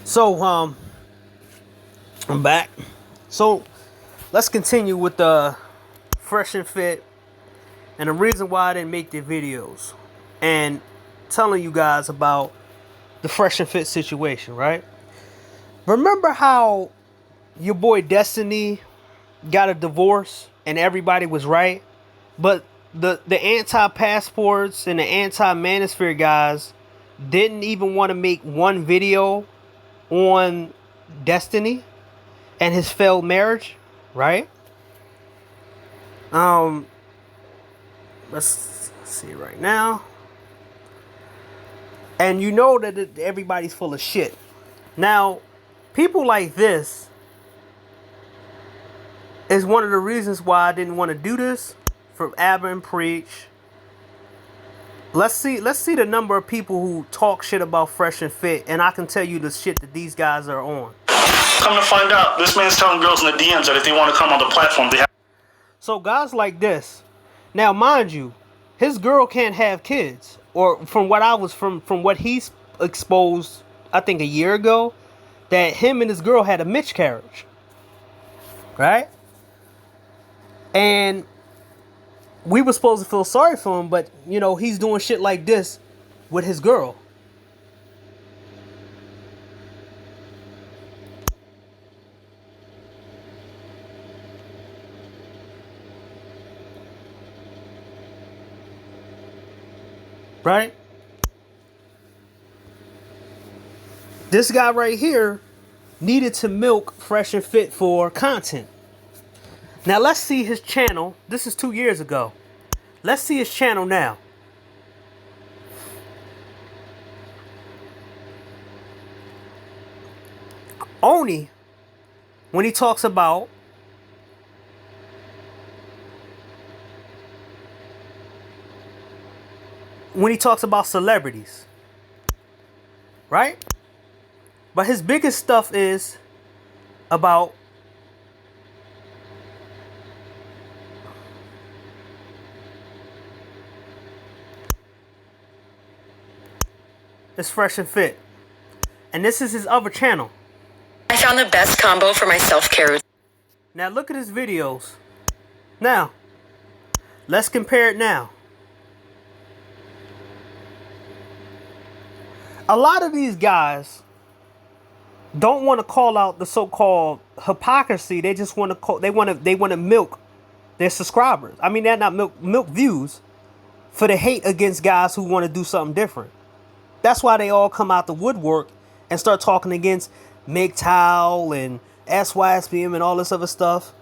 So, I'm back. So, let's continue with the fresh and fit and the reason why I didn't make the videos and telling you guys about the fresh and fit situation, right? Remember how your boy Destiny got a divorce and everybody was right, but the anti-passports and the anti-manosphere guys didn't even want to make one video on Destiny and his failed marriage, right? Let's see right now. And you know that everybody's full of shit. Now, people like this is one of the reasons why I didn't want to do this for Abba and Preach. Let's see the number of people who talk shit about Fresh and Fit, and I can tell you the shit that these guys are on. Come to find out, this man's telling girls in the DMs that if they want to come on the platform, they have. So guys like this. Now, mind you, his girl can't have kids, or from what he's exposed, I think a year ago, that him and his girl had a miscarriage, right? And we were supposed to feel sorry for him, but you know he's doing shit like this with his girl. Right? This guy right here needed to milk Fresh and Fit for content. Now let's see his channel. This is 2 years ago. Let's see his channel now. Only when he talks about celebrities, right? But his biggest stuff is about it's Fresh and Fit. And this is his other channel. I found the best combo for my self-care. Now look at his videos. Now, let's compare it now. A lot of these guys don't want to call out the so-called hypocrisy. They just want to they want to milk their subscribers. I mean, they're not milk views for the hate against guys who want to do something different. That's why they all come out the woodwork and start talking against MGTOW and SYSBM and all this other stuff.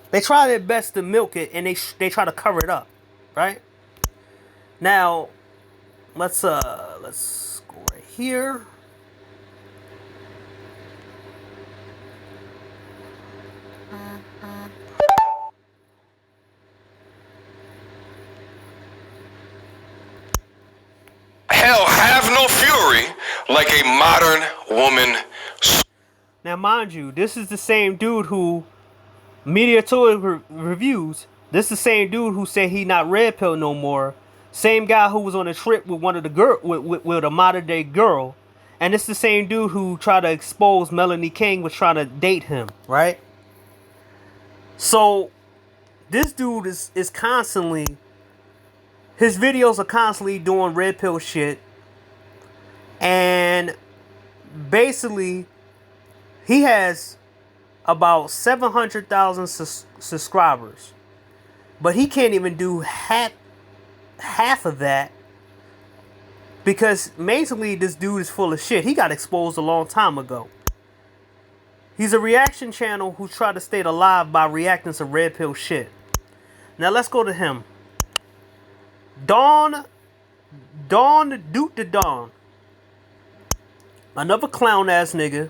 They try their best to milk it, and they try to cover it up, right? Now, let's go right here. Hell have no fury like a modern woman. Now, mind you, this is the same dude who Media Tour reviews. This is the same dude who said he not red pill no more. Same guy who was on a trip with one of the girl with a modern day girl, and it's the same dude who tried to expose Melanie King was trying to date him, right? So this dude is constantly, his videos are constantly doing red pill shit, and basically he has about 700,000 subscribers, but he can't even do half of that because basically this dude is full of shit. He got exposed a long time ago. He's a reaction channel who tried to stay alive by reacting to red pill shit. Now let's go to him. Dawn Duke the Dawn. Another clown ass nigga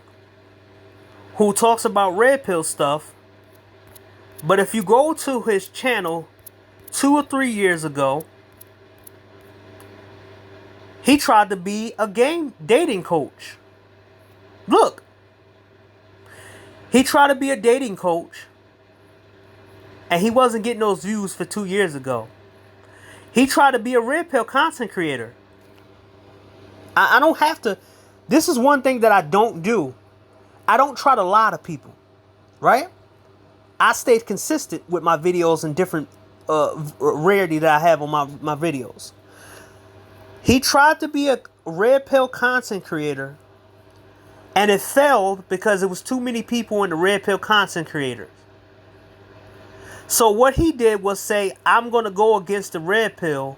who talks about red pill stuff. But if you go to his channel 2 or 3 years ago, he tried to be a game dating coach. Look. He tried to be a dating coach, and he wasn't getting those views for 2 years ago. He tried to be a red pill content creator. I don't have to. This is one thing that I don't do. I don't try to lie to people, right? I stayed consistent with my videos and different rarity that I have on my videos. He tried to be a red pill content creator, and it failed because it was too many people in the red pill content creators. So what he did was say, I'm going to go against the red pill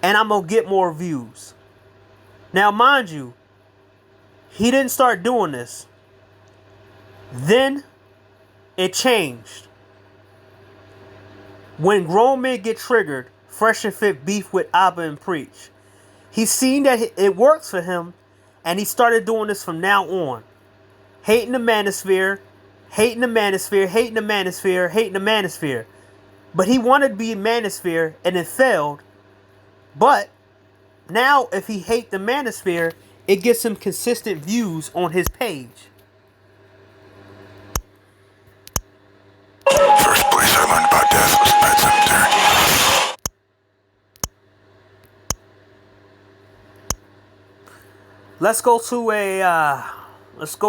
and I'm going to get more views. Now, mind you, he didn't start doing this. Then it changed. When grown men get triggered, Fresh and Fit beef with Abba and Preach. He's seen that it works for him, and he started doing this from now on. Hating the manosphere, hating the manosphere, hating the manosphere, hating the manosphere. But he wanted to be a manosphere, and it failed. But now, if he hates the manosphere, it gets him consistent views on his page. First place I learned about death was Pet Cemetery. Let's go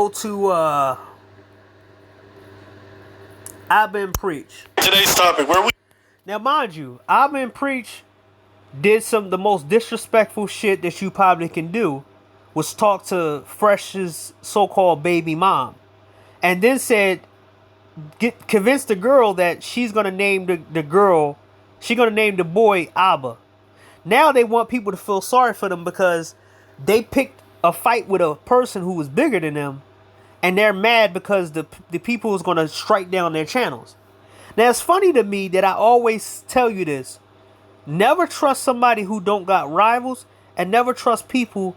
to Abba and Preach. Today's topic, where we Now, mind you, Abba and Preach did some of the most disrespectful shit that you probably can do, was talk to Fresh's so-called baby mom, and then said, convince the girl that she's gonna name the girl, she's gonna name the boy Abba. Now they want people to feel sorry for them because they picked a fight with a person who was bigger than them, and they're mad because the people is gonna strike down their channels. Now it's funny to me that I always tell you this: never trust somebody who don't got rivals, and never trust people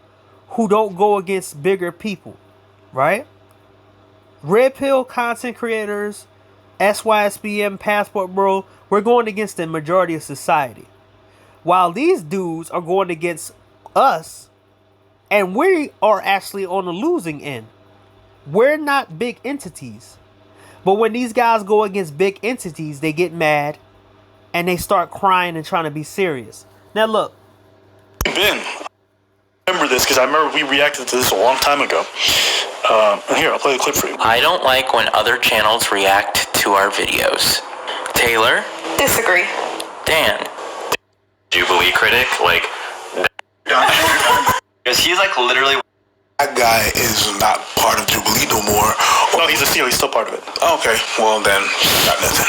who don't go against bigger people, right? Red pill content creators, SYSBM, Passport Bro, we're going against the majority of society. While these dudes are going against us, and we are actually on the losing end. We're not big entities. But when these guys go against big entities, they get mad and they start crying and trying to be serious. Now look. been. I remember this because I remember we reacted to this a long time ago. And here, I'll play the clip for you. I don't like when other channels react to our videos. Taylor? Disagree. Dan? Jubilee critic? Like, because he's like literally... That guy is not part of Jubilee no more. No, he's a seal. He's still part of it. Okay, well then, got nothing.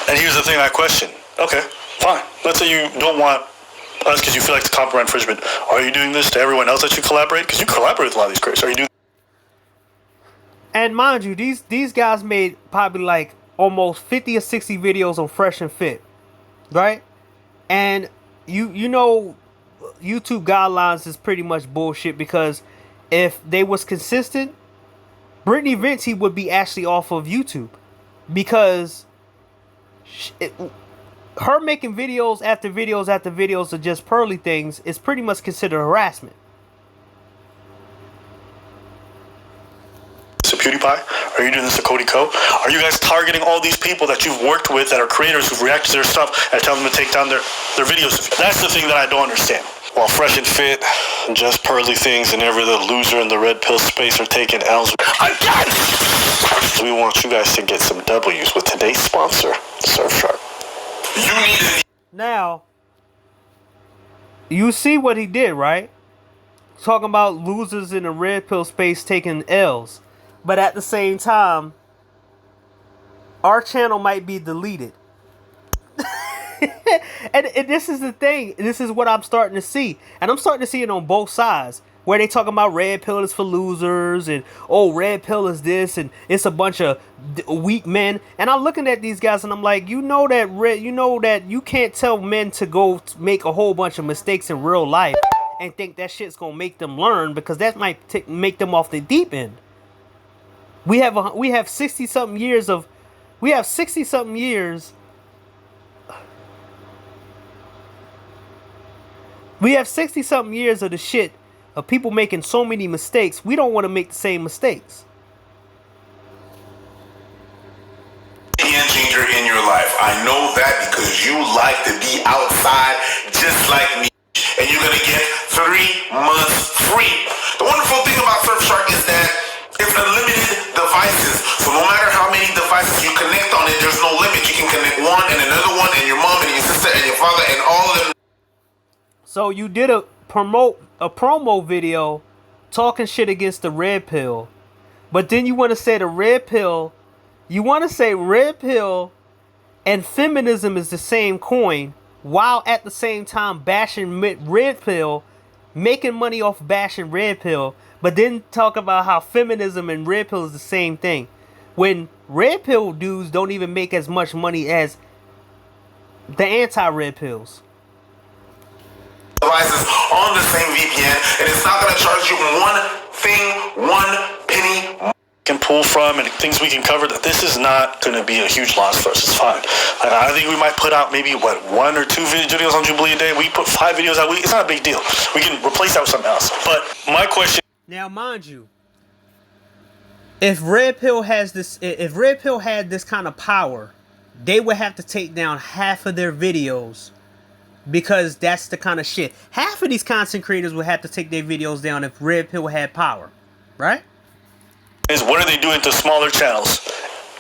And here's the thing I question. Okay, fine. Let's say you don't want us because you feel like it's copyright infringement. Are you doing this to everyone else that you collaborate? Because you collaborate with a lot of these creators. Are you doing... And mind you, these guys made probably like almost 50 or 60 videos on Fresh and Fit, right? And you know, YouTube guidelines is pretty much bullshit, because if they was consistent, Brittany Vinci would be actually off of YouTube, because her making videos after videos after videos of just pearly things is pretty much considered harassment. to PewDiePie? Are you doing this to Cody Co? Are you guys targeting all these people that you've worked with that are creators who've reacted to their stuff and tell them to take down their videos? That's the thing that I don't understand. While Fresh and Fit, just pearly things, and every the loser in the red pill space are taking L's. We want you guys to get some W's with today's sponsor, Surfshark. You need it. Now, you see what he did, right? Talking about losers in the red pill space taking L's. But at the same time, our channel might be deleted. and this is the thing. This is what I'm starting to see. And I'm starting to see it on both sides. Where they talking about red pill is for losers. And, oh, red pill is this. And it's a bunch of weak men. And I'm looking at these guys and I'm like, you know that you can't tell men to go make a whole bunch of mistakes in real life and think that shit's going to make them learn, because that might make them off the deep end. We have 60-something years of... We have 60-something years... We have 60-something years of the shit of people making so many mistakes. We don't want to make the same mistakes. Game changer in your life. I know that because you like to be outside just like me. And you're going to get 3 months free. The wonderful thing about Surfshark is that it's an father, and all of them. So you did a promo video talking shit against the red pill, but then you want to say the red pill, you want to say red pill and feminism is the same coin, while at the same time bashing red pill, making money off bashing red pill, but then talk about how feminism and red pill is the same thing, when red pill dudes don't even make as much money as the anti-red pills. Devices on the same VPN, and it's not going to charge you one penny. Can pull from and things we can cover, that this is not going to be a huge loss for us. It's fine. I think we might put out maybe 1 or 2 videos on Jubilee a day. We put 5 videos out a week. It's not a big deal. We can replace that with something else. But my question now, mind you, if red pill had this kind of power, they would have to take down half of their videos, because that's the kind of shit. Half of these content creators would have to take their videos down if red pill had power, right? is, what are they doing to smaller channels?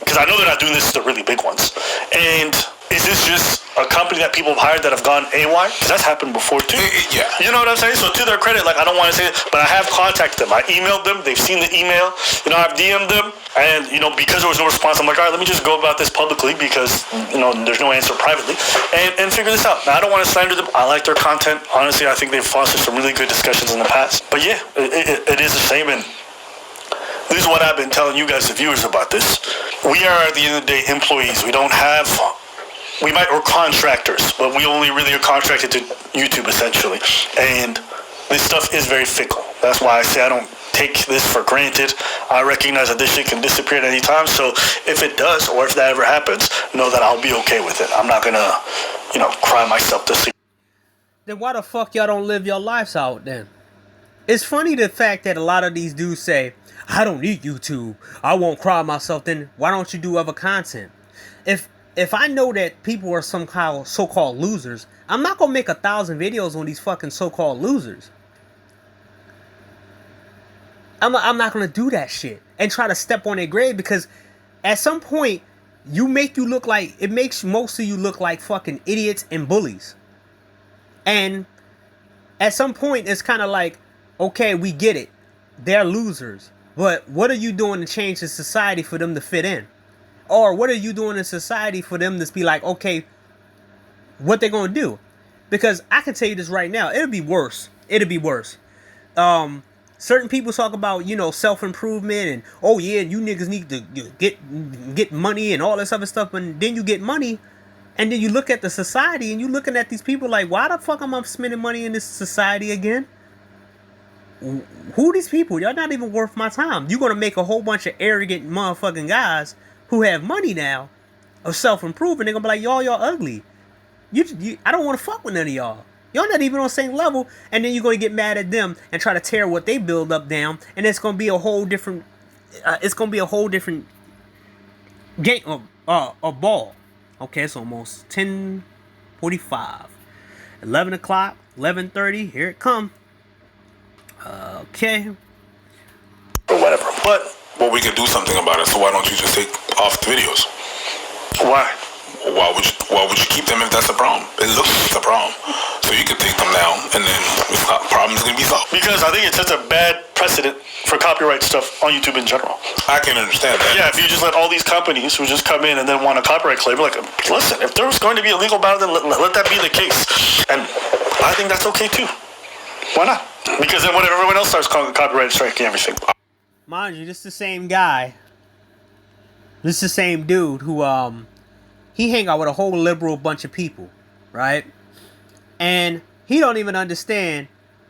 Because I know they're not doing this to the really big ones. And is this just a company that people have hired that have gone AWOL? Because that's happened before too. Yeah. You know what I'm saying? So to their credit, like, I don't want to say it, but I have contacted them. I emailed them. They've seen the email. You know, I've DM'd them. And, you know, because there was no response, I'm like, all right, let me just go about this publicly because, you know, there's no answer privately. And figure this out. Now, I don't want to slander them. I like their content. Honestly, I think they've fostered some really good discussions in the past. But yeah, it is a shame. And this is what I've been telling you guys, the viewers, about this. We are, at the end of the day, employees. We don't have... we're contractors, but we only really are contracted to YouTube, essentially. And this stuff is very fickle. That's why I say I don't take this for granted. I recognize that this shit can disappear at any time. So if it does, or if that ever happens, know that I'll be okay with it. I'm not gonna, you know, cry myself to sleep. Then why the fuck y'all don't live your lives out then? It's funny the fact that a lot of these dudes say, I don't need YouTube, I won't cry myself. Then why don't you do other content? If I know that people are some kind of so-called losers, I'm not gonna make 1,000 videos on these fucking so-called losers. I'm not gonna do that shit and try to step on their grave, because at some point it makes most of you look like fucking idiots and bullies. And at some point it's kind of like, okay, we get it, they're losers, but what are you doing to change the society for them to fit in? Or what are you doing in society for them to be like, okay, what they gonna do? Because I can tell you this right now, it'll be worse. Certain people talk about, you know, self-improvement and, oh yeah, you niggas need to get money and all this other stuff. And then you get money, and then you look at the society and you looking at these people like, why the fuck am I spending money in this society again? Who are these people? Y'all not even worth my time. You're gonna make a whole bunch of arrogant motherfucking guys who have money now of self-improving. They're gonna be like, y'all ugly. I don't want to fuck with none of y'all. Y'all not even on the same level. And then you're gonna get mad at them and try to tear what they build up down. And it's gonna be a whole different. Game a ball. Okay, it's almost 10:45, 11 o'clock, 11:30. Here it come. Okay. Or whatever. But Well, we could do something about it. So why don't you just take off the videos? why? Why would you keep them if that's a problem? It looks like it's a problem. So you could take them down, and then it's not, the problem's gonna be solved. Because I think it sets a bad precedent for copyright stuff on YouTube in general. I can understand that. Yeah, if you just let all these companies who just come in and then want a copyright claim, like, listen, if there was going to be a legal battle, then let that be the case. And I think that's okay too. Why not? Because then when everyone else starts copyright striking everything. Mind you, this is the same guy. This is the same dude who he hang out with a whole liberal bunch of people, right? And he don't even understand.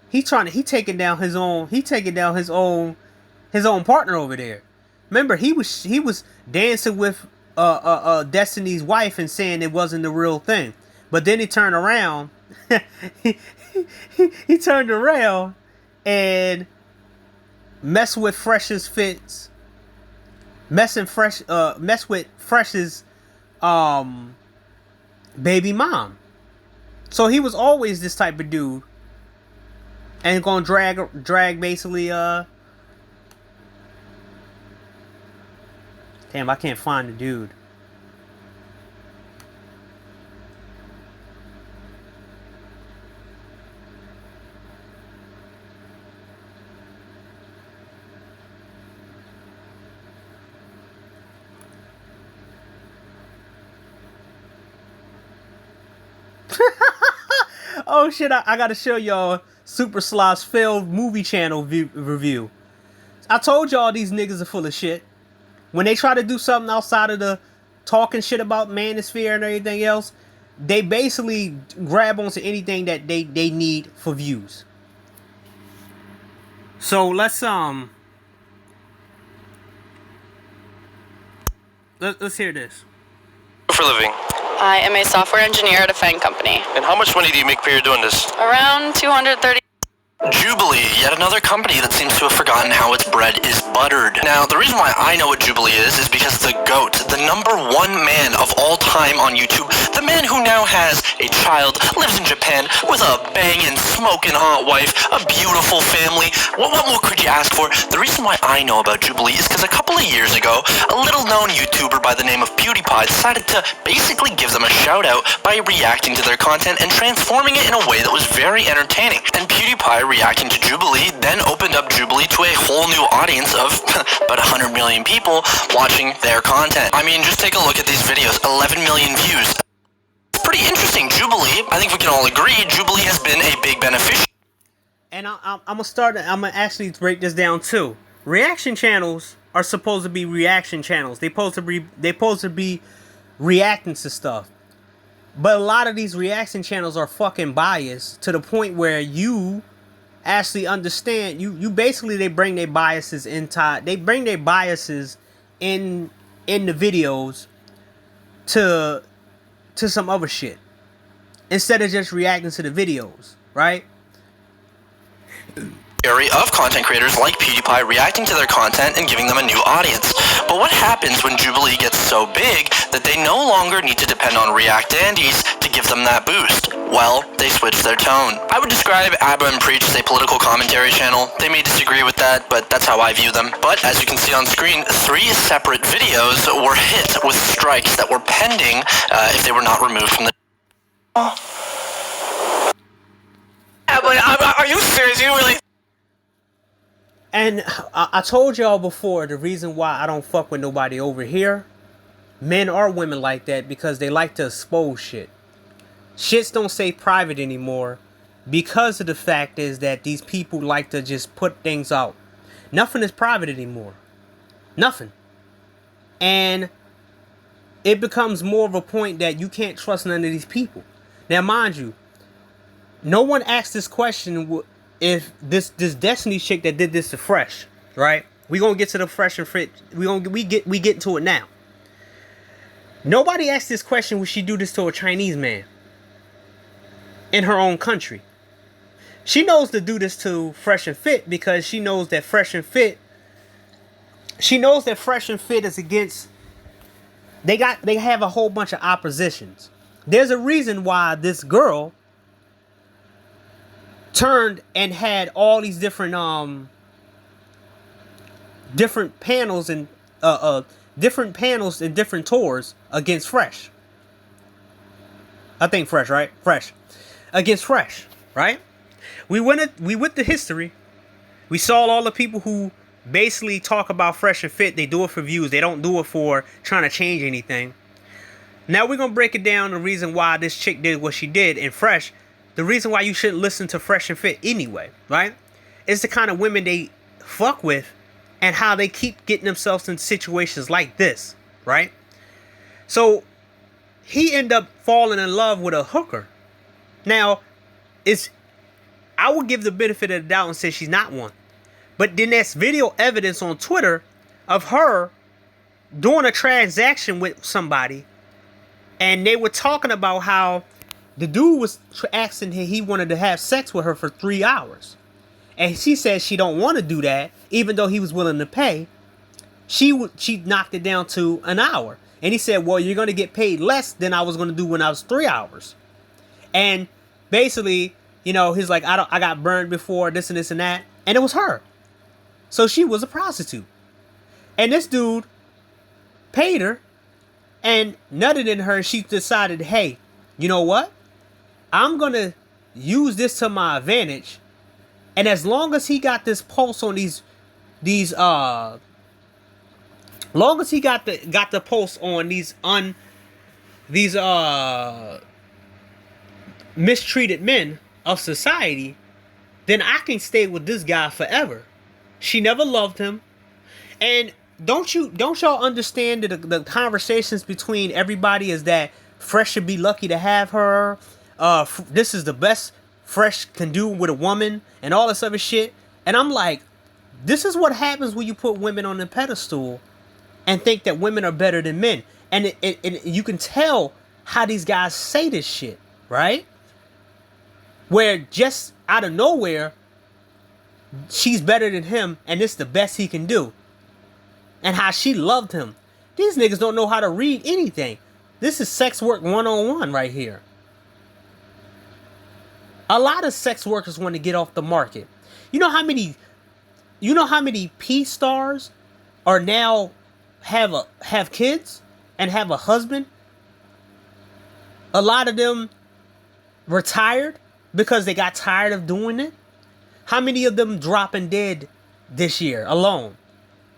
He taking down his own partner over there. Remember, he was dancing with Destiny's wife and saying it wasn't the real thing. But then he turned around. he turned around and mess with Fresh's baby mom. So he was always this type of dude, and gonna drag basically damn, I can't find the dude. Oh shit! I gotta show y'all Super Sloth's failed movie channel review. I told y'all these niggas are full of shit. When they try to do something outside of the talking shit about manosphere and everything else, they basically grab onto anything that they need for views. So let's hear this. For a living. I am a software engineer at a FANG company. And how much money do you make per year doing this? Around 230. Jubilee, yet another company that seems to have forgotten how its bread is buttered. Now, the reason why I know what Jubilee is because the GOAT, the #1 man of all time on YouTube, the man who now has a child, lives in Japan with a banging, smoking hot wife, a beautiful family. What more could you ask for? The reason why I know about Jubilee is because a couple of years ago, a little-known YouTuber by the name of PewDiePie decided to basically give them a shout-out by reacting to their content and transforming it in a way that was very entertaining. And PewDiePie reacting to Jubilee then opened up Jubilee to a whole new audience of about 100 million people watching their content. I mean, just take a look at these videos. 11 million views. It's pretty interesting. Jubilee, I think we can all agree, Jubilee has been a big beneficiary. And I'm gonna actually break this down too. Reaction channels are supposed to be reaction channels. They're supposed to be reacting to stuff. But a lot of these reaction channels are fucking biased to the point where you actually understand. You basically, they bring their biases inside. They bring their biases in the videos to some other shit instead of just reacting to the videos, right? Of content creators like PewDiePie reacting to their content and giving them a new audience. But what happens when Jubilee gets so big that they no longer need to depend on React Andes to give them that boost? Well, they switch their tone. I would describe Abba and Preach as a political commentary channel. They may disagree with that, but that's how I view them. But as you can see on screen, 3 separate videos were hit with strikes that were pending if they were not removed from the... Are you serious? You really... And I told y'all before, the reason why I don't fuck with nobody over here, men or women like that, because they like to expose shit. Shits don't stay private anymore because of the fact is that these people like to just put things out. Nothing is private anymore. Nothing. And it becomes more of a point that you can't trust none of these people. Now, mind you, no one asked this question if this Destiny chick that did this to Fresh, right? We gonna get to the Fresh and Fit. We get into it now. Nobody asked this question, would she do this to a Chinese man in her own country? She knows to do this to Fresh and Fit because she knows that Fresh and Fit is against. They have a whole bunch of oppositions. There's a reason why this girl turned and had all these different panels and different tours against Fresh. I think Fresh, right? Fresh. Against Fresh, right? We went the history. We saw all the people who basically talk about Fresh and Fit. They do it for views. They don't do it for trying to change anything. Now we're going to break it down, the reason why this chick did what she did in Fresh. The reason why you shouldn't listen to Fresh and Fit anyway, right? It's the kind of women they fuck with and how they keep getting themselves in situations like this, right? So he ended up falling in love with a hooker. Now, I would give the benefit of the doubt and say she's not one. But then there's video evidence on Twitter of her doing a transaction with somebody. And they were talking about how the dude was asking her, he wanted to have sex with her for 3 hours. And she said she don't want to do that, even though he was willing to pay. She knocked it down to an hour. And he said, well, you're going to get paid less than I was going to do when I was 3 hours. And basically, you know, he's like, I got burned before, this and this and that. And it was her. So she was a prostitute. And this dude paid her and nutted in her. She decided, hey, you know what? I'm going to use this to my advantage. And as long as he got this pulse on long as he got the pulse on mistreated men of society, then I can stay with this guy forever. She never loved him. And don't y'all understand that the conversations between everybody is that Fresh should be lucky to have her. This is the best Fresh can do with a woman and all this other shit. And I'm like, this is what happens when you put women on the pedestal and think that women are better than men. And you can tell how these guys say this shit, right? Where just out of nowhere, she's better than him and it's the best he can do. And how she loved him. These niggas don't know how to read anything. This is sex work 101 right here. A lot of sex workers want to get off the market. You know how many P stars are now have kids and have a husband? A lot of them retired because they got tired of doing it. How many of them dropping dead this year alone?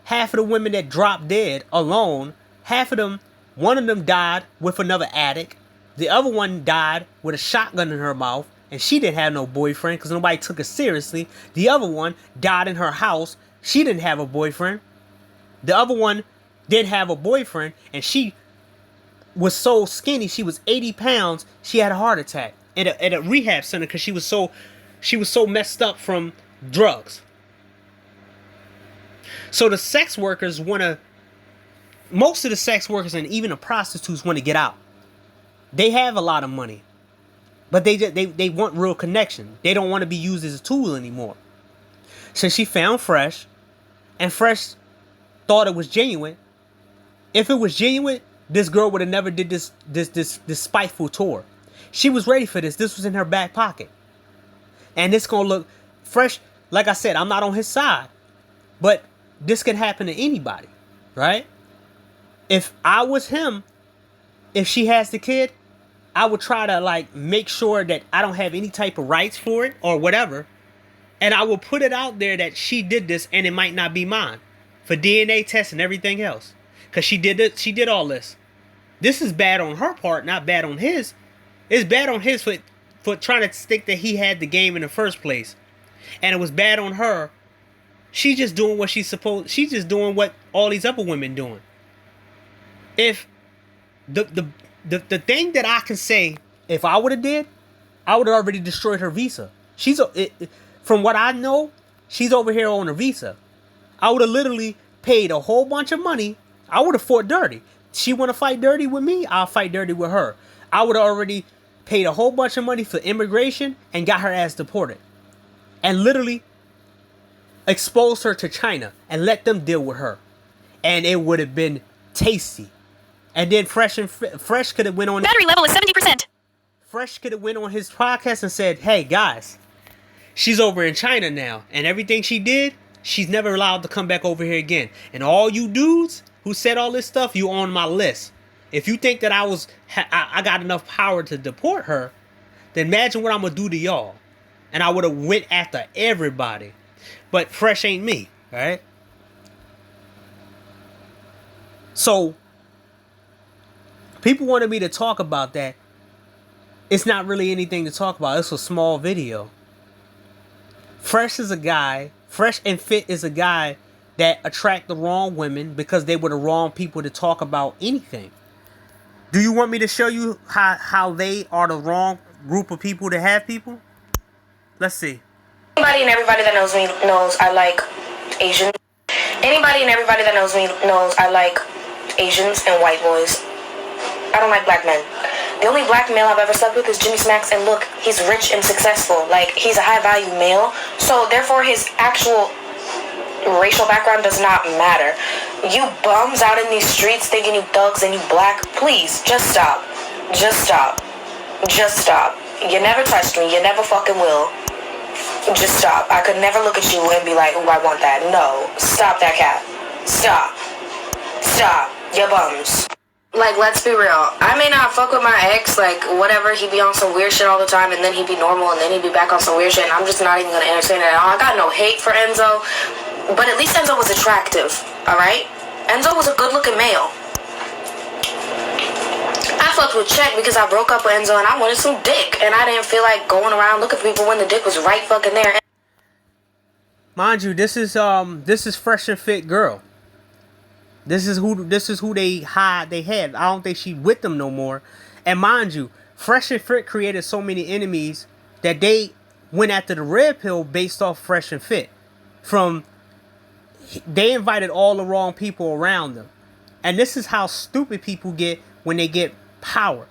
Half of the women that dropped dead alone, half of them, one of them died with another addict. The other one died with a shotgun in her mouth, and she didn't have no boyfriend because nobody took her seriously. The other one died in her house. She didn't have a boyfriend. The other one didn't have a boyfriend, and she was so skinny, she was 80 pounds, she had a heart attack at a rehab center because she was so messed up from drugs. So the sex workers most of the sex workers and even the prostitutes want to get out. They have a lot of money, but they want real connection. They don't want to be used as a tool anymore. So she found Fresh, and Fresh thought it was genuine. If it was genuine, this girl would have never did this spiteful tour. She was ready for this. This was in her back pocket. And it's going to look Fresh. Like I said, I'm not on his side. But this can happen to anybody, right? If I was him, if she has the kid, I would try to make sure that I don't have any type of rights for it or whatever. And I will put it out there that she did this and it might not be mine. For DNA tests and everything else. Because she did all this. This is bad on her part, not bad on his. It's bad on his for trying to think that he had the game in the first place. And it was bad on her. She's just doing what she's just doing what all these other women doing. If the thing that I can say, if I would have did, I would have already destroyed her visa. From what I know, she's over here on a visa. I would have literally paid a whole bunch of money. I would have fought dirty. She want to fight dirty with me, I'll fight dirty with her. I would have already paid a whole bunch of money for immigration and got her ass deported. And literally exposed her to China and let them deal with her. And it would have been tasty. And then Fresh could have went on. Battery level is 70%. Fresh could have went on his podcast and said, hey guys, she's over in China now. And everything she did, she's never allowed to come back over here again. And all you dudes who said all this stuff, you on my list. If you think that I got enough power to deport her, then imagine what I'm going to do to y'all. And I would have went after everybody. But Fresh ain't me, right? So, people wanted me to talk about that. It's not really anything to talk about. It's a small video. Fresh and Fit is a guy that attract the wrong women because they were the wrong people to talk about anything. Do you want me to show you how they are the wrong group of people to have people? Let's see. Anybody and everybody that knows me knows I like Asians. Anybody and everybody that knows me knows I like Asians and white boys. I don't like black men. The only black male I've ever slept with is Jimmy Smacks, and look, he's rich and successful. He's a high-value male, so therefore his actual racial background does not matter. You bums out in these streets thinking you thugs and you black, please, just stop. Just stop. Just stop. You never touched me. You never fucking will. Just stop. I could never look at you and be like, oh, I want that. No. Stop that cat. Stop. Stop. You bums. Let's be real. I may not fuck with my ex, whatever, he'd be on some weird shit all the time, and then he'd be normal, and then he'd be back on some weird shit, and I'm just not even gonna entertain it at all. I got no hate for Enzo, but at least Enzo was attractive, alright? Enzo was a good-looking male. I fucked with Check because I broke up with Enzo and I wanted some dick. And I didn't feel like going around looking for people when the dick was right fucking there. Mind you, this is Fresh and Fit girl. This is who they had. I don't think she with them no more. And mind you, Fresh and Fit created so many enemies that they went after the red pill based off Fresh and Fit. They invited all the wrong people around them. And this is how stupid people get when they get power.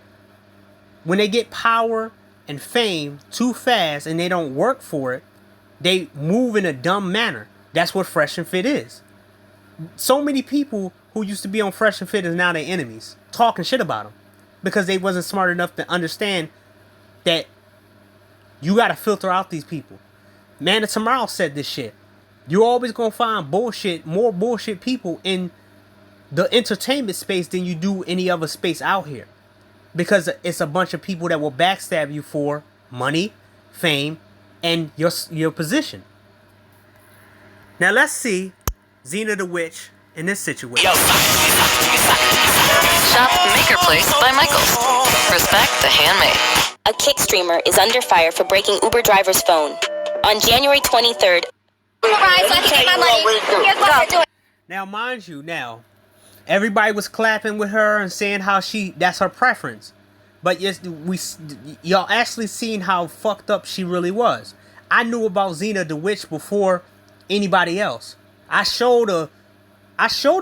When they get power and fame too fast and they don't work for it, they move in a dumb manner. That's what Fresh and Fit is. So many people who used to be on Fresh and Fit is now their enemies, talking shit about them because they wasn't smart enough to understand that you got to filter out these people. Man of Tomorrow said this shit. You're always going to find more bullshit people in the entertainment space than you do any other space out here. Because it's a bunch of people that will backstab you for money, fame, and your position. Now let's see Xena the Witch in this situation. Shop Maker Place by Michaels. Respect the handmade. A kick streamer is under fire for breaking Uber driver's phone. On January 23rd, Now, mind you, everybody was clapping with her and saying how that's her preference. But yes, y'all actually seen how fucked up she really was. I knew about Xena the Witch before anybody else. I showed a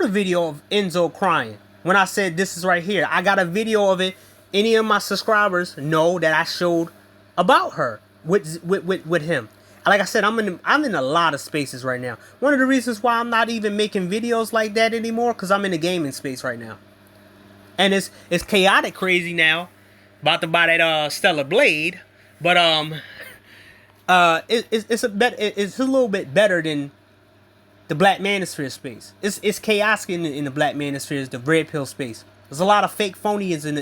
video of Enzo crying when I said this is right here. I got a video of it. Any of my subscribers know that I showed about her with him. Like I said, I'm in a lot of spaces right now. One of the reasons why I'm not even making videos like that anymore, because I'm in the gaming space right now. And it's chaotic crazy now. About to buy that Stellar Blade. But it's a little bit better than the Black Manosphere space. It's chaotic in the Black Manosphere, the Red Pill space. There's a lot of fake phonies in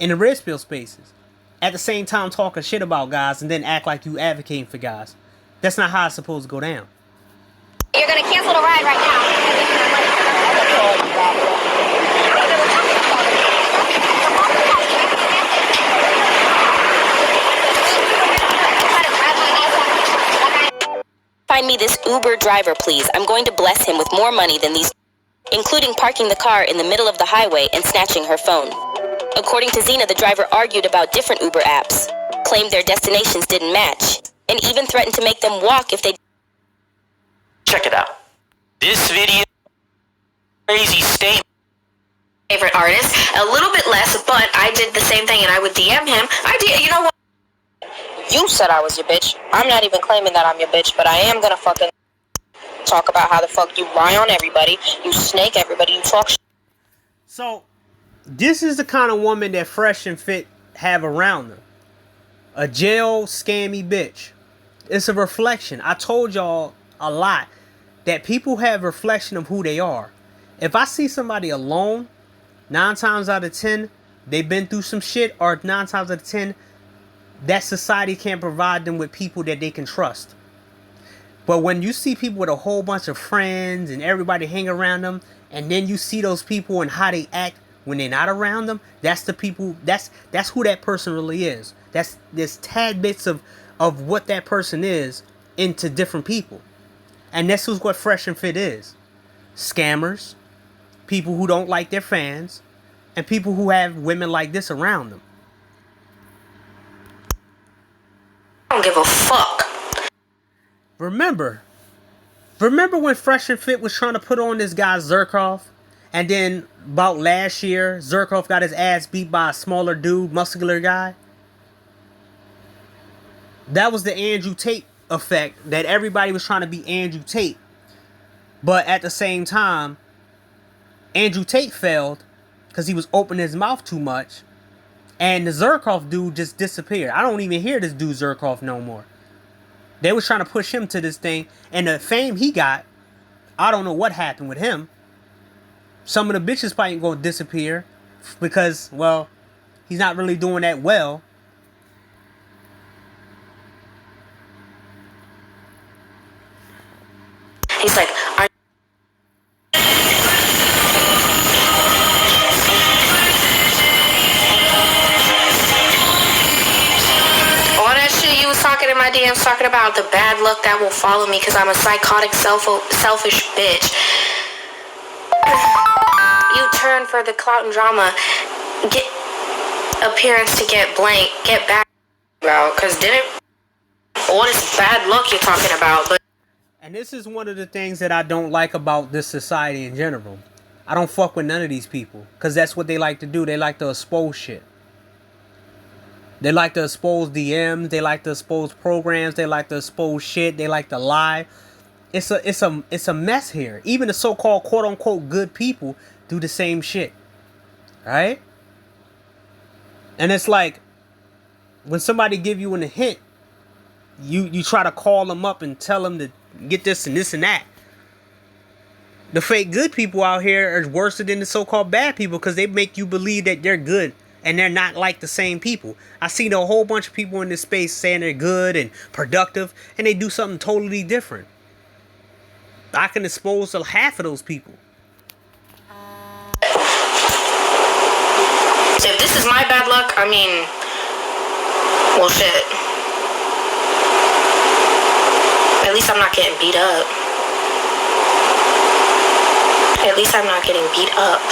the Red Pill spaces. At the same time talking shit about guys and then act like you advocating for guys. That's not how it's supposed to go down. you're going to cancel the ride right now. Find me this Uber driver, please. I'm going to bless him with more money than these, including parking the car in the middle of the highway and snatching her phone. According to Xena, the driver argued about different Uber apps, claimed their destinations didn't match, and even threatened to make them walk if they... Check it out. This video, crazy statement. Favorite artist, a little bit less, but I did the same thing and I would DM him. You know what? You said I was your bitch. I'm not even claiming that I'm your bitch, but I am gonna fucking talk about how the fuck you lie on everybody, you snake everybody, you talk shit. So, this is the kind of woman that Fresh and Fit have around them. A jail scammy bitch. It's a reflection. I told y'all a lot that people have reflection of who they are. If I see somebody alone, 9 times out of 10, they've been through some shit, or 9 times out of 10, that society can't provide them with people that they can trust. But when you see people with a whole bunch of friends and everybody hang around them, and then you see those people and how they act when they're not around them, that's the people, that's who that person really is. There's tad bits of what that person is into different people. And this is what Fresh and Fit is. Scammers, people who don't like their fans, and people who have women like this around them. I don't give a fuck. Remember when Fresh and Fit was trying to put on this guy Zerkoff? And then about last year, Zerkoff got his ass beat by a smaller dude, muscular guy? That was the Andrew Tate effect, that everybody was trying to be Andrew Tate. But at the same time, Andrew Tate failed because he was opening his mouth too much. And the Zerkoff dude just disappeared. I don't even hear this dude Zerkoff no more. They was trying to push him to this thing. And the fame he got, I don't know what happened with him. Some of the bitches probably ain't gonna disappear because, well, he's not really doing that well. He's like, about the bad luck that will follow me because I'm a psychotic, selfish bitch. You turn for the clout and drama, get appearance to get blank, get back about, because what is bad luck you're talking about? But and this is one of the things that I don't like about this society in general. I don't fuck with none of these people because that's what they like to do. They like to expose shit. They like to expose DMs. They like to expose programs. They like to expose shit. They like to lie. It's a mess here. Even the so-called quote unquote good people do the same shit. Right? And it's like when somebody give you a hint, you try to call them up and tell them to get this and this and that. The fake good people out here are worse than the so-called bad people because they make you believe that they're good and they're not like the same people. I seen a whole bunch of people in this space saying they're good and productive and they do something totally different. I can expose to half of those people. if this is my bad luck, I mean, well, shit. At least I'm not getting beat up. At least I'm not getting beat up.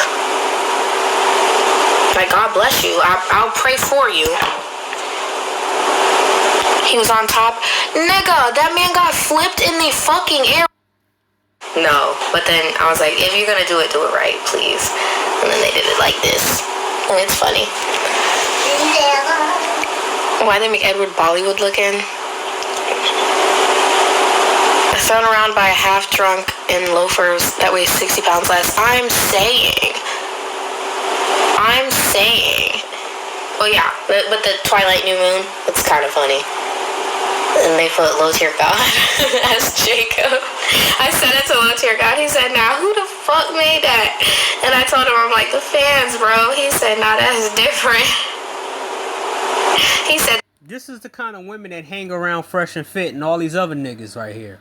Like, God bless you. I'll pray for you. He was on top. Nigga, that man got flipped in the fucking air. No, but then I was like, if you're gonna do it right, please. And then they did it like this. And it's funny. Why they make Edward Bollywood looking? Thrown around by a half-drunk in loafers that weighs 60 pounds less. I'm saying. Well, yeah, but the Twilight New Moon, it's kind of funny. And they put Low Tier God as Jacob. I said it to Low Tier God. He said, now who the fuck made that? And I told him, I'm like, the fans, bro. He said, nah, that's different. He said, this is the kind of women that hang around Fresh and Fit and all these other niggas right here.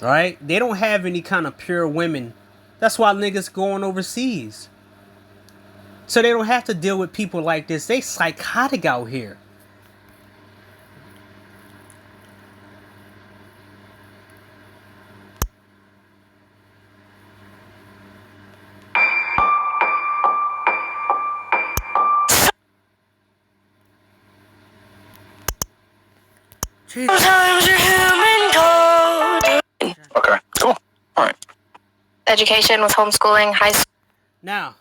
Alright? They don't have any kind of pure women. That's why niggas going overseas. So they don't have to deal with people like this. They psychotic out here. Okay, cool. All right. education was homeschooling, high school. Now,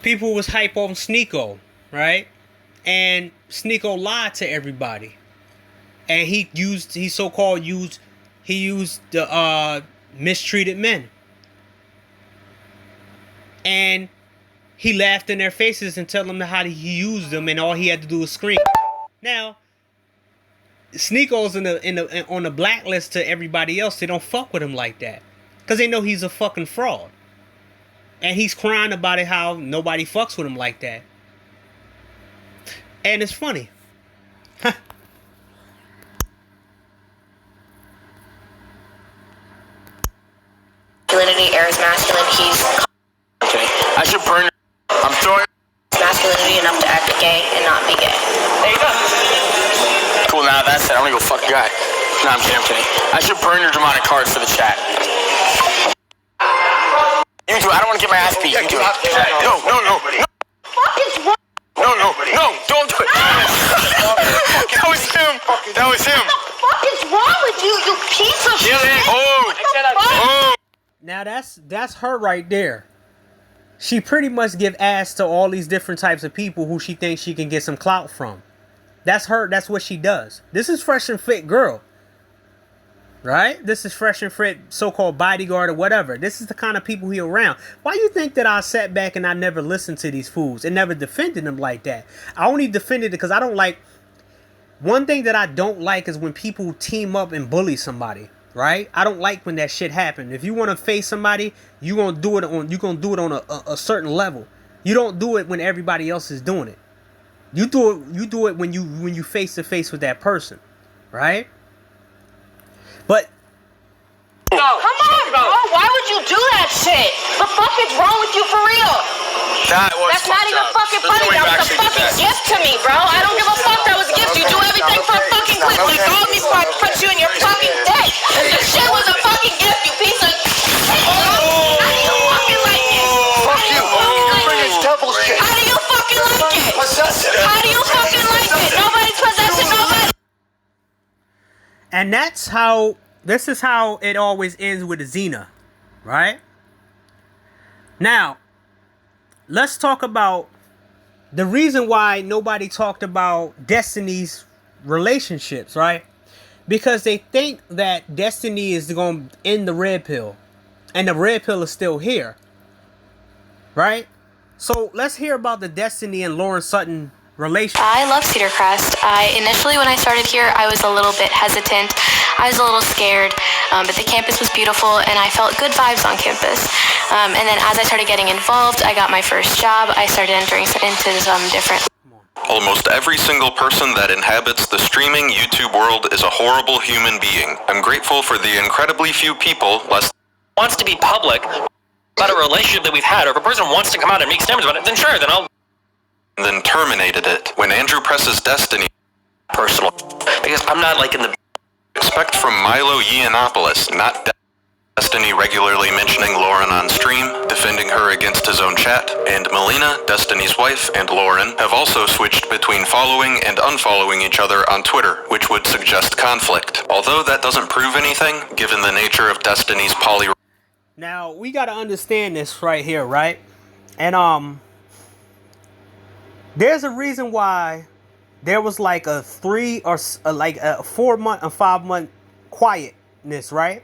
people was hype on Sneeko, right? And Sneeko lied to everybody. And he used the mistreated men. And he laughed in their faces and tell them how he used them, and all he had to do was scream. Now, Sneeko's on the blacklist to everybody else. They don't fuck with him like that, cause they know he's a fucking fraud. And he's crying about it, how nobody fucks with him like that. And it's funny. Masculinity, Air is masculine. He's Okay. I should burn. I'm throwing. masculinity enough to act gay and not be gay. There you go. Cool. Now that's it. I'm gonna go fuck a guy. No, I'm kidding. I should burn your demonic cards for the chat. You do. I don't want to get my ass beat. You do it. No. What is wrong? No, don't do it. That was him. What the fuck is wrong with you, you piece of shit? Oh. Now that's her right there. She pretty much give ass to all these different types of people who she thinks she can get some clout from. That's her. That's what she does. This is Fresh and Fit girl. Right? This is Fresh and Fit so-called bodyguard or whatever. This is the kind of people he around. Why you think that I sat back and I never listened to these fools and never defended them like that? I only defended it because I don't like... One thing that I don't like is when people team up and bully somebody. Right? I don't like when that shit happens. If you want to face somebody, you're gonna do it on a certain level. You don't do it when everybody else is doing it. You do it when you face to face with that person, right? But Come on, bro. Why would you do that shit? The fuck is wrong with you for real? That's not even fucking funny. That was a fucking gift to me, bro. I don't give a fuck. That was a gift. You do everything for a fucking clip. When you throw me before I put you in your fucking dick. The shit was a fucking gift, you piece of shit, bro. How do you fucking like it? Fuck you. You're bringing devil shit. How do you fucking like it? How do you fucking like it? Nobody's possessing nobody. And this is how it always ends with Xena, right? Now, let's talk about the reason why nobody talked about Destiny's relationships, right? Because they think that Destiny is going to end the red pill, and the red pill is still here, right? So let's hear about the Destiny and Lauren Sutton relationship. I love Cedar Crest. Initially when I started here, I was a little bit hesitant. I was a little scared, but the campus was beautiful and I felt good vibes on campus. And then as I started getting involved, I got my first job. I started entering into some different... Almost every single person that inhabits the streaming YouTube world is a horrible human being. I'm grateful for the incredibly few people Wants to be public about a relationship that we've had, or if a person wants to come out and make statements about it, then sure, then I'll... then terminated it. When Andrew presses Destiny personal. Because I'm not like in the... Expect from Milo Yiannopoulos, not Destiny regularly mentioning Lauren on stream, defending her against his own chat, and Melina, Destiny's wife, and Lauren have also switched between following and unfollowing each other on Twitter, which would suggest conflict. Although that doesn't prove anything, given the nature of Destiny's poly... Now, we got to understand this right here, right? And, there's a reason why there was like a 4-month and 5-month quietness, right?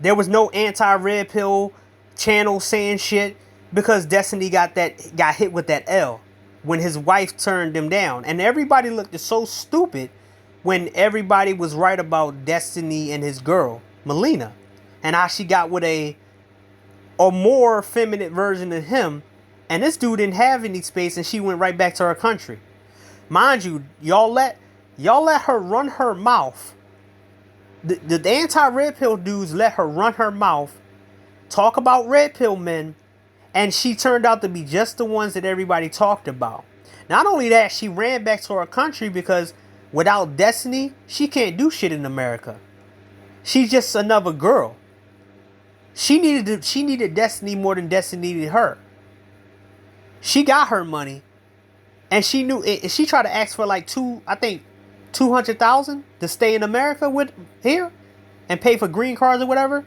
There was no anti-red pill channel saying shit because Destiny got hit with that L when his wife turned him down. And everybody looked so stupid when everybody was right about Destiny and his girl, Melina, and how she got with a more feminine version of him. And this dude didn't have any space, and she went right back to her country. Mind you, y'all let her run her mouth. The anti-red pill dudes let her run her mouth, talk about red pill men, and she turned out to be just the ones that everybody talked about. Not only that, she ran back to her country because without Destiny, she can't do shit in America. She's just another girl. She needed Destiny more than Destiny needed her. She got her money, and she knew it. She tried to ask for like $200,000 to stay in America with here and pay for green cards or whatever,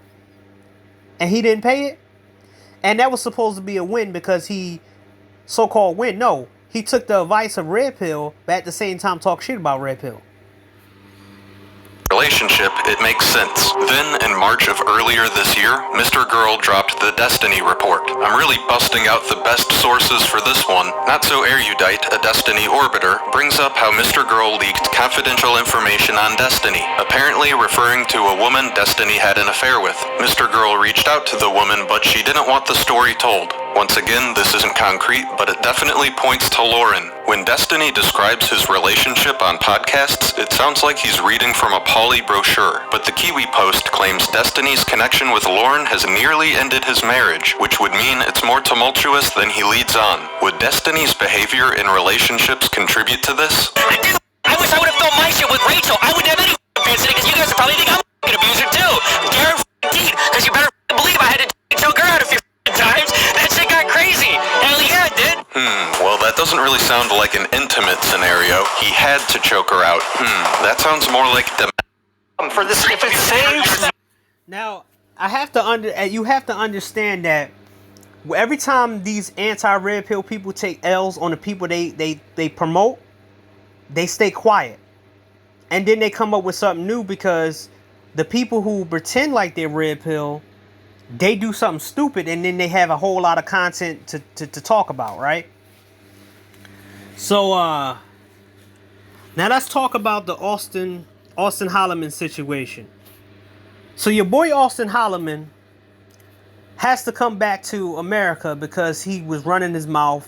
and he didn't pay it. And that was supposed to be a win because he so-called win. No, he took the advice of Red Pill, but at the same time talk shit about Red Pill. Relationship, it makes sense. Then, in March of earlier this year, Mr. Girl dropped the Destiny report. I'm really busting out the best sources for this one. Not so erudite, a Destiny orbiter, brings up how Mr. Girl leaked confidential information on Destiny, apparently referring to a woman Destiny had an affair with. Mr. Girl reached out to the woman, but she didn't want the story told. Once again, this isn't concrete, but it definitely points to Lauren. When Destiny describes his relationship on podcasts, it sounds like he's reading from a poly brochure, but the Kiwi Post claims Destiny's connection with Lauren has nearly ended his marriage, which would mean it's more tumultuous than he leads on. Would Destiny's behavior in relationships contribute to this? I wish I would have filmed my shit with Rachel. I wouldn't have any fancy because you guys would probably think I'm an abuser too. Guaranteed, because you better believe I had to choke her out a few times. That shit got crazy. Hell yeah, it did. Well, that doesn't really sound like an intimate scenario. He had to choke her out. That sounds more like for this, if it saves. Now, you have to understand that every time these anti-red pill people take L's on the people they promote, they stay quiet. And then they come up with something new because the people who pretend like they're red pill, they do something stupid and then they have a whole lot of content to talk about, right? So, now let's talk about the Austin Holliman situation. So your boy Austin Holliman has to come back to America because he was running his mouth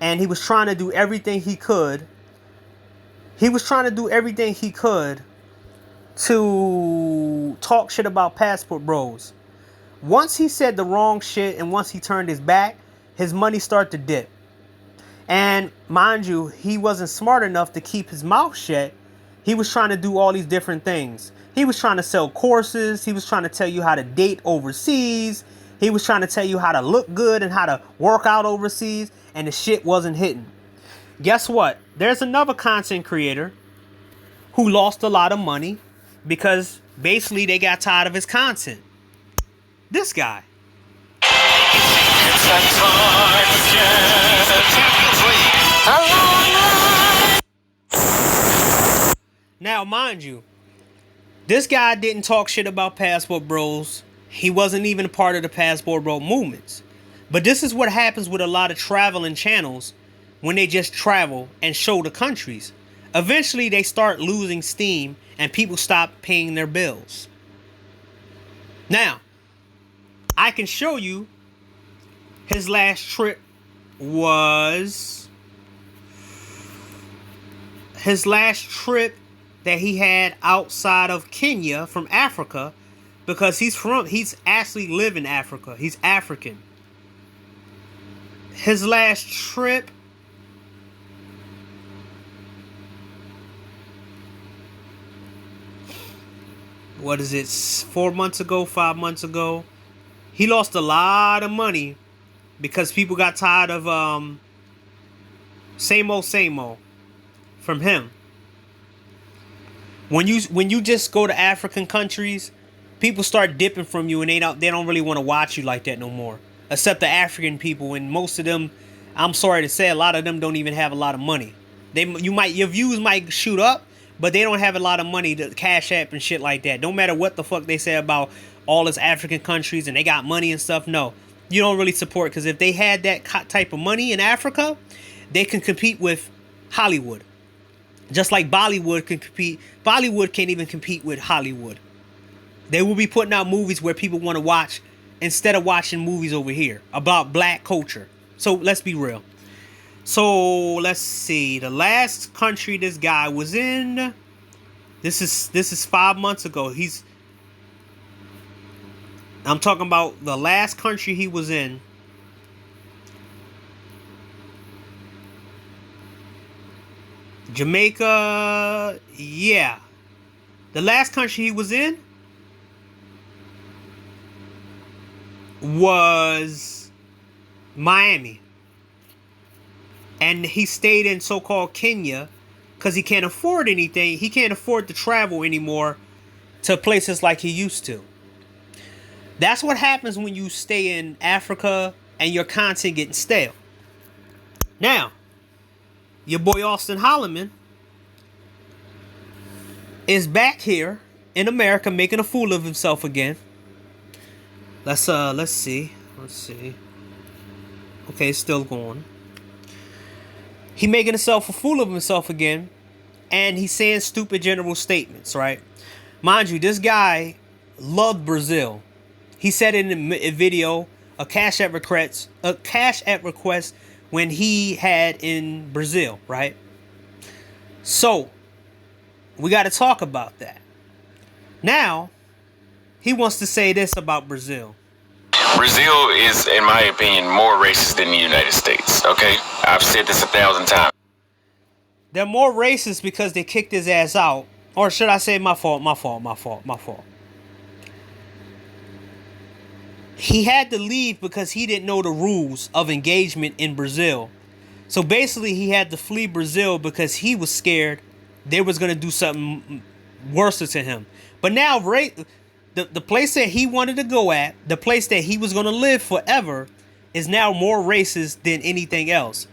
and he was trying to do everything he could. He was trying to do everything he could to talk shit about Passport Bros. Once he said the wrong shit and once he turned his back, his money started to dip. And mind you, he wasn't smart enough to keep his mouth shut. He was trying to do all these different things. He was trying to sell courses. He was trying to tell you how to date overseas. He was trying to tell you how to look good and how to work out overseas. And the shit wasn't hitting. Guess what? There's another content creator who lost a lot of money because basically they got tired of his content. This guy. Now, mind you, this guy didn't talk shit about Passport Bros. He wasn't even a part of the Passport Bro movements. But this is what happens with a lot of traveling channels when they just travel and show the countries. Eventually, they start losing steam and people stop paying their bills. Now, I can show you his last trip was that he had outside of Kenya from Africa, because he's actually live in Africa. He's African. His last trip what is it, 4 months ago, 5 months ago. He lost a lot of money because people got tired of same old from him. When you just go to African countries, people start dipping from you and they don't really want to watch you like that no more. Except the African people, and most of them, I'm sorry to say, a lot of them don't even have a lot of money. Your views might shoot up, but they don't have a lot of money to cash app and shit like that. No matter what the fuck they say about all these African countries and they got money and stuff, no. You don't really support, because if they had that type of money in Africa, they can compete with Hollywood. Just like Bollywood can compete. Bollywood can't even compete with Hollywood. They will be putting out movies where people want to watch instead of watching movies over here about black culture. So let's be real. So let's see. The last country this guy was in. This is 5 months ago. I'm talking about the last country he was in. Jamaica. Yeah. The last country he was in was Miami. And he stayed in so-called Kenya because he can't afford anything. He can't afford to travel anymore to places like he used to. That's what happens when you stay in Africa and your content getting stale. Now, your boy Austin Holliman is back here in America making a fool of himself again. Let's see. Okay, it's still going. He making himself a fool of himself again, and he's saying stupid general statements, right? Mind you, this guy loved Brazil. He said in a video a cash app request when he had in Brazil, right? So we got to talk about that. Now he wants to say this about Brazil. Brazil is, in my opinion, more racist than the United States, okay? I've said this 1,000 times. They're more racist because they kicked his ass out. Or should I say my fault. He had to leave because he didn't know the rules of engagement in Brazil. So basically he had to flee Brazil because he was scared they was going to do something worse to him. But now the place that he wanted to go at, the place that he was going to live forever, is now more racist than anything else.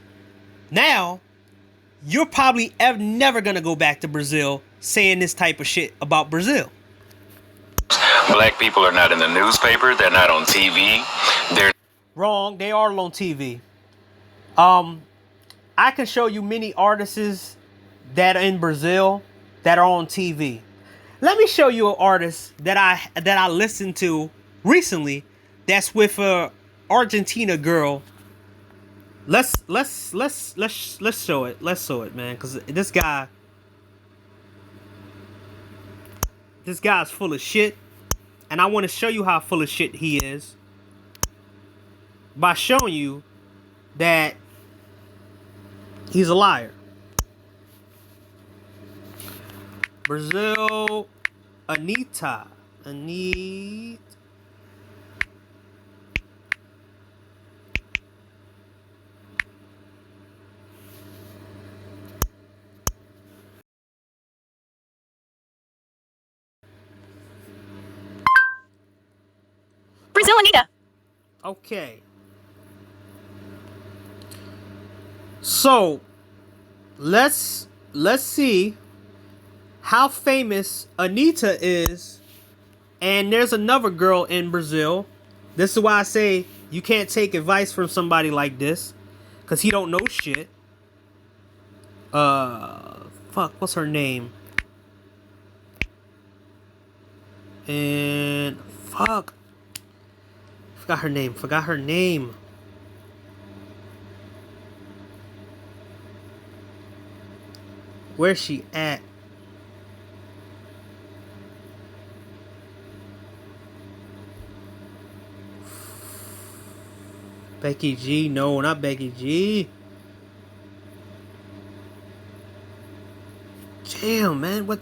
Now, you're probably never going to go back to Brazil saying this type of shit about Brazil. Black people are not in the newspaper. They're not on TV. They're wrong. They are on TV. I can show you many artists that are in Brazil that are on TV. Let me show you an artist that I listened to recently that's with a Argentina girl. Let's show it. Let's show it, man, cuz this guy's full of shit, and I want to show you how full of shit he is by showing you that he's a liar. Brazil, Anita. Brazil Anita. Okay. So let's see how famous Anita is. And there's another girl in Brazil. This is why I say you can't take advice from somebody like this, cause he don't know shit. Fuck, what's her name? And fuck, forgot her name. Where's she at? Becky G? No, not Becky G. Damn, man, what?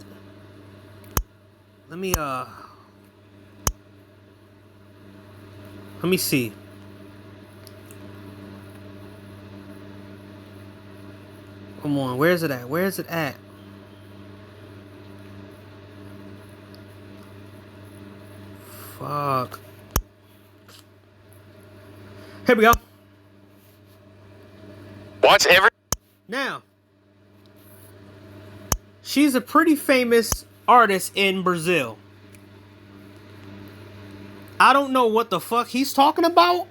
Let me see. Come on, where is it at? Where is it at? Fuck. Here we go. Watch every. Now, she's a pretty famous artist in Brazil. I don't know what the fuck he's talking about,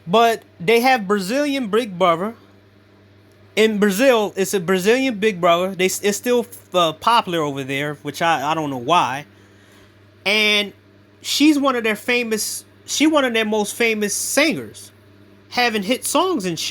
but they have Brazilian Big Brother. In Brazil, it's a Brazilian Big Brother. It's still popular over there, which I don't know why. And she's one of their most famous singers, having hit songs and shit.